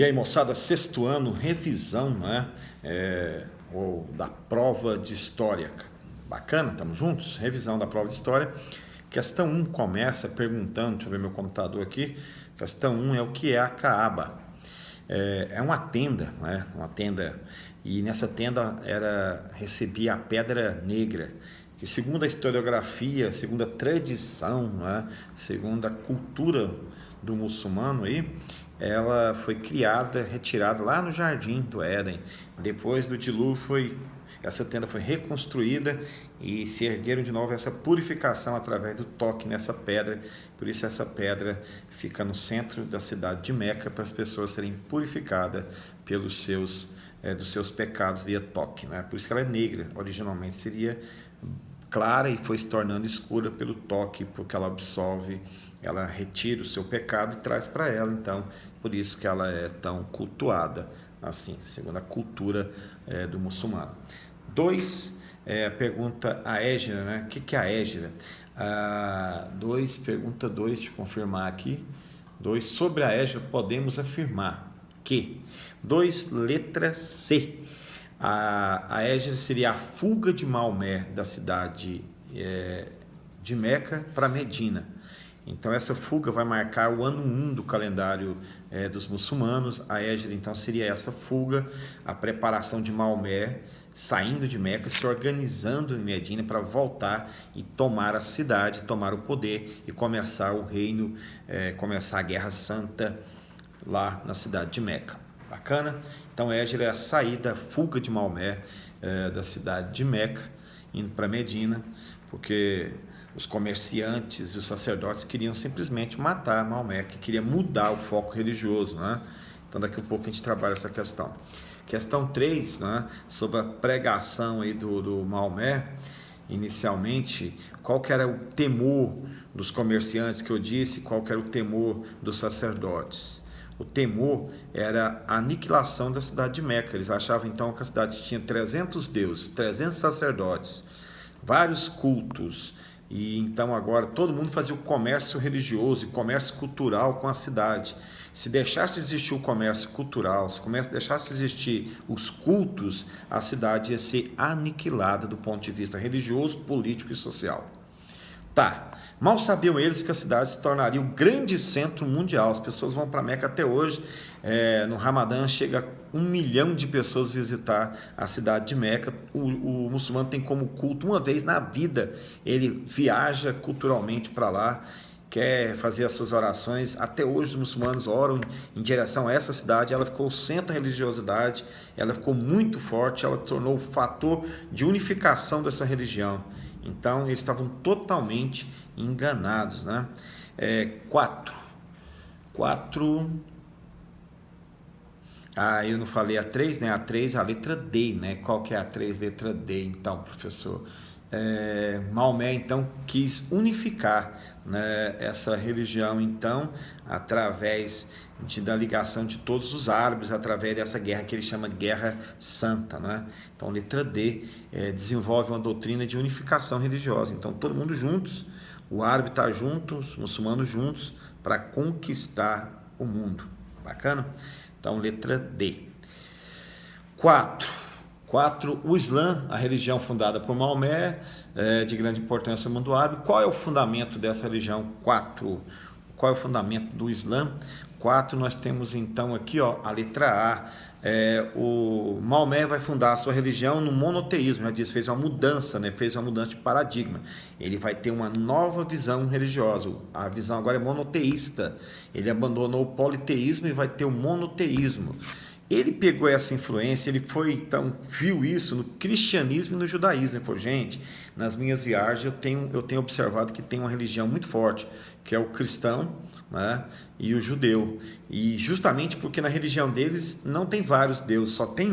E aí, moçada, sexto ano, revisão, né? Ou da prova de história. Bacana, estamos juntos? Revisão da prova de história. Questão 1 começa perguntando, deixa eu ver meu computador aqui. Questão 1 é o que é a Caaba. É uma tenda, né? Uma tenda, e nessa tenda recebia a pedra negra, que segundo a historiografia, segundo a tradição, né? Segundo a cultura do muçulmano aí, ela foi criada, retirada lá no Jardim do Éden. Depois do dilúvio, essa tenda foi reconstruída e se ergueram de novo essa purificação através do toque nessa pedra. Por isso essa pedra fica no centro da cidade de Meca, para as pessoas serem purificadas dos seus pecados via toque, né? Por isso que ela é negra. Originalmente seria clara e foi se tornando escura pelo toque, porque ela absorve, ela retira o seu pecado e traz para ela. Então, por isso que ela é tão cultuada, assim, segundo a cultura do muçulmano. 2, pergunta a Égira, né? O que é a Égira? Pergunta 2, deixa eu confirmar aqui. 2, sobre a Égira podemos afirmar que, 2, letra C, a Égira seria a fuga de Maomé da cidade de Meca para Medina. Então essa fuga vai marcar o ano 1 do calendário dos muçulmanos. A Égira então seria essa fuga, a preparação de Maomé saindo de Meca, se organizando em Medina para voltar e tomar a cidade, tomar o poder e começar o reino, começar a Guerra Santa lá na cidade de Meca. Bacana? Então Égira é a saída, a fuga de Maomé da cidade de Meca, indo para Medina, porque os comerciantes e os sacerdotes queriam simplesmente matar Maomé, que queria mudar o foco religioso, né? Então daqui a pouco a gente trabalha essa questão. Questão 3, né, sobre a pregação aí do Maomé. Inicialmente, qual que era o temor dos comerciantes que eu disse, qual que era o temor dos sacerdotes? O temor era a aniquilação da cidade de Meca. Eles achavam então que a cidade tinha 300 deuses, 300 sacerdotes, vários cultos, e então agora todo mundo fazia o comércio religioso e comércio cultural com a cidade. Se deixasse de existir o comércio cultural, se deixasse de existir os cultos, a cidade ia ser aniquilada do ponto de vista religioso, político e social. Tá, mal sabiam eles que a cidade se tornaria o grande centro mundial. As pessoas vão para Meca até hoje. No Ramadã chega 1 milhão de pessoas visitar a cidade de Meca. O muçulmano tem como culto, uma vez na vida, ele viaja culturalmente para lá, quer fazer as suas orações. Até hoje os muçulmanos oram em direção a essa cidade. Ela ficou o centro da religiosidade, ela ficou muito forte, ela tornou o fator de unificação dessa religião. Então eles estavam totalmente enganados, né? 4. Eu não falei a 3, né? A 3 é a letra D, né? Qual que é a 3, letra D, então, professor? Maomé então quis unificar, né, essa religião, então, através da ligação de todos os árabes, através dessa guerra que ele chama Guerra Santa, né? Então, letra D, desenvolve uma doutrina de unificação religiosa. Então, todo mundo juntos, o árabe está junto, os muçulmanos juntos, para conquistar o mundo. Bacana? Então, letra D. 4, o Islã, a religião fundada por Maomé, de grande importância no mundo árabe. Qual é o fundamento dessa religião? 4. Qual é o fundamento do Islã? 4, nós temos então aqui, a letra A. O Maomé vai fundar a sua religião no monoteísmo, já disse, fez uma mudança, né? Fez uma mudança de paradigma. Ele vai ter uma nova visão religiosa. A visão agora é monoteísta. Ele abandonou o politeísmo e vai ter o monoteísmo. Ele pegou essa influência, ele então viu isso no cristianismo e no judaísmo. Ele falou, gente, nas minhas viagens eu tenho observado que tem uma religião muito forte, que é o cristão, né, e o judeu. E justamente porque na religião deles não tem vários deuses, só tem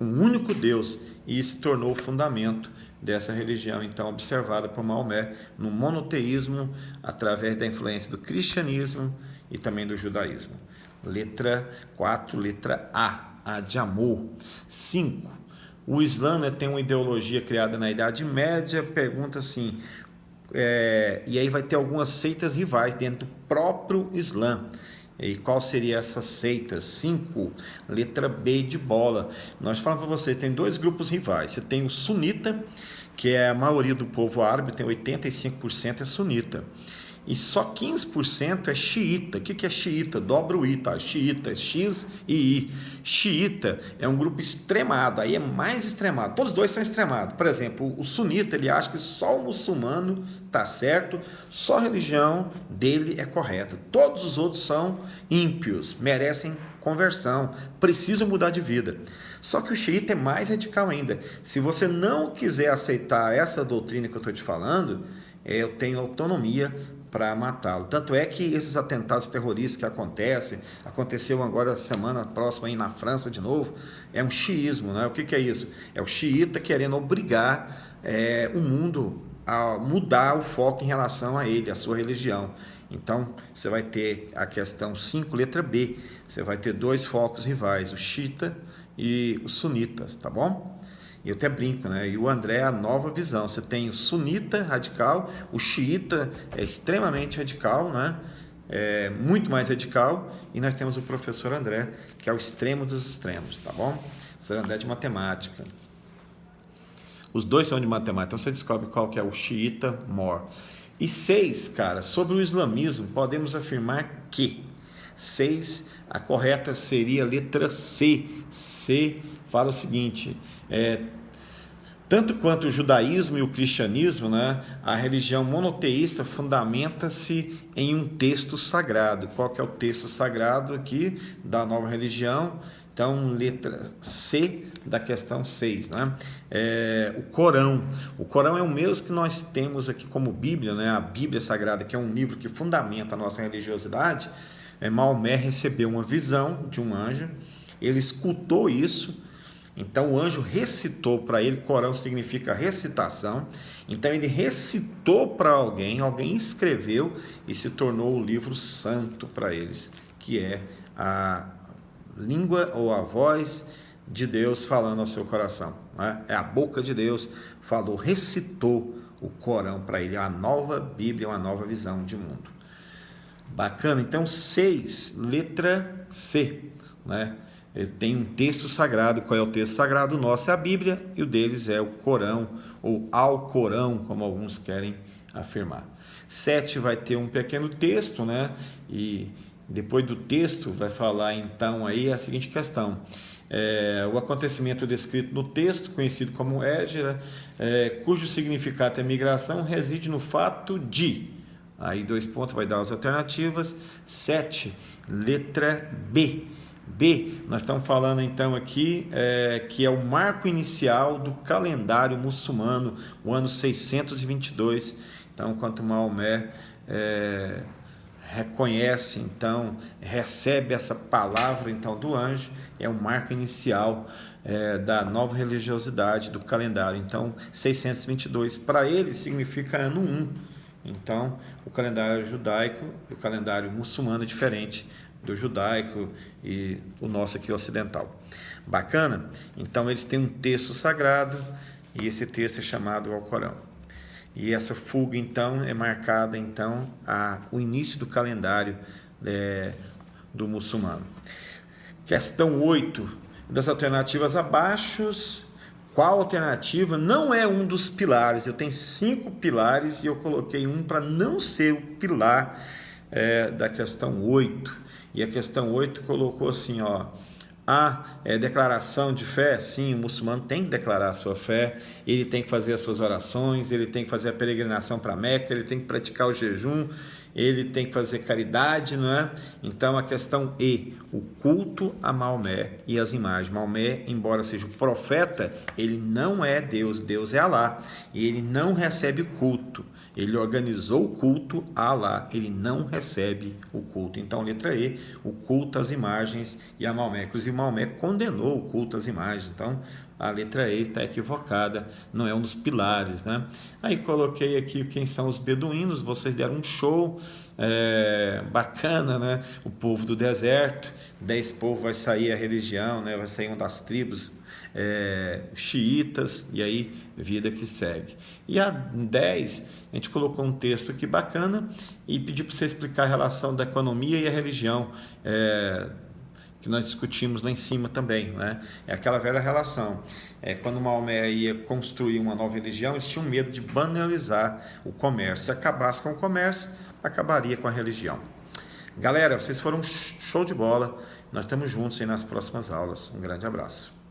um único Deus. E isso tornou o fundamento dessa religião, então, observada por Maomé, no monoteísmo, através da influência do cristianismo e também do judaísmo. Letra 4, letra A de amor. 5, o Islã, né, tem uma ideologia criada na Idade Média. Pergunta assim, e aí vai ter algumas seitas rivais dentro do próprio Islã. E qual seria essas seitas? 5. Letra B de bola. Nós falamos para vocês, tem dois grupos rivais. Você tem o sunita, que é a maioria do povo árabe, tem 85% é sunita. E só 15% é xiita. O que é xiita? Dobra o i, tá? Xiita, X e I. Xiita é um grupo extremado, aí é mais extremado. Todos os dois são extremados. Por exemplo, o sunita, ele acha que só o muçulmano tá certo, só a religião dele é correta. Todos os outros são ímpios, merecem conversão, precisam mudar de vida. Só que o xiita é mais radical ainda. Se você não quiser aceitar essa doutrina que eu estou te falando, eu tenho autonomia para matá-lo. Tanto é que esses atentados terroristas que aconteceu agora semana próxima aí na França de novo, é um xiismo, né? O que é isso? É o xiita querendo obrigar o mundo a mudar o foco em relação a ele, a sua religião. Então, você vai ter a questão 5, letra B, você vai ter dois focos rivais, o xiita e os sunitas, tá bom? E eu até brinco, né? E o André é a nova visão. Você tem o sunita radical, o xiita é extremamente radical, né? É muito mais radical. E nós temos o professor André, que é o extremo dos extremos, tá bom? O professor André é de matemática. Os dois são de matemática, então você descobre qual que é o xiita more. E 6, cara, sobre o islamismo, podemos afirmar que 6, a correta seria a letra C. C fala o seguinte, tanto quanto o judaísmo e o cristianismo, né, a religião monoteísta fundamenta-se em um texto sagrado. Qual que é o texto sagrado aqui da nova religião? Então, letra C da questão 6, né? O Corão. O Corão é o mesmo que nós temos aqui como Bíblia, né? A Bíblia Sagrada, que é um livro que fundamenta a nossa religiosidade. Maomé recebeu uma visão de um anjo, ele escutou isso, então o anjo recitou para ele. Corão significa recitação, então ele recitou para alguém escreveu e se tornou o livro santo para eles, que é a língua ou a voz de Deus falando ao seu coração, né? É a boca de Deus, falou, recitou o Corão para ele, a nova Bíblia, uma nova visão de mundo. Bacana, então 6, letra C, né? Ele tem um texto sagrado. Qual é o texto sagrado? O nosso é a Bíblia e o deles é o Corão, ou Alcorão, como alguns querem afirmar. 7 vai ter um pequeno texto, né? E depois do texto vai falar então aí a seguinte questão. O acontecimento descrito no texto, conhecido como Égira, cujo significado é migração, reside no fato de... Aí 2 pontos, vai dar as alternativas. 7, letra B. B, nós estamos falando então aqui que é o marco inicial do calendário muçulmano, o ano 622. Então, quando Maomé reconhece, então, recebe essa palavra então do anjo, é o marco inicial da nova religiosidade do calendário. Então, 622 para ele significa ano 1. Então, o calendário judaico e o calendário muçulmano é diferente do judaico e o nosso aqui ocidental. Bacana? Então, eles têm um texto sagrado e esse texto é chamado Alcorão. E essa fuga, então, é marcada, então, o início do calendário do muçulmano. Questão 8, das alternativas abaixo, qual alternativa não é um dos pilares? Eu tenho 5 pilares e eu coloquei um para não ser o pilar da questão 8. E a questão 8 colocou assim, ó, declaração de fé. Sim, o muçulmano tem que declarar a sua fé, ele tem que fazer as suas orações, ele tem que fazer a peregrinação para Meca, ele tem que praticar o jejum, ele tem que fazer caridade, não é? Então, a questão E, o culto a Maomé e as imagens. Maomé, embora seja o profeta, ele não é Deus, Deus é Alá, e ele não recebe culto. Ele organizou o culto a Alá, ele não recebe o culto. Então, letra E, o culto às imagens e a Maomé. Inclusive, Maomé condenou o culto às imagens. Então, a letra E está equivocada, não é um dos pilares, né? Aí coloquei aqui quem são os beduínos, vocês deram um show bacana, né? O povo do deserto, 10 povos vai sair a religião, né? Vai sair uma das tribos xiitas, e aí vida que segue. E a 10, a gente colocou um texto aqui bacana e pedi para você explicar a relação da economia e a religião, que nós discutimos lá em cima também, né? É aquela velha relação. Quando Maomé ia construir uma nova religião, eles tinham medo de banalizar o comércio. Se acabasse com o comércio, acabaria com a religião. Galera, vocês foram show de bola. Nós estamos juntos aí nas próximas aulas. Um grande abraço.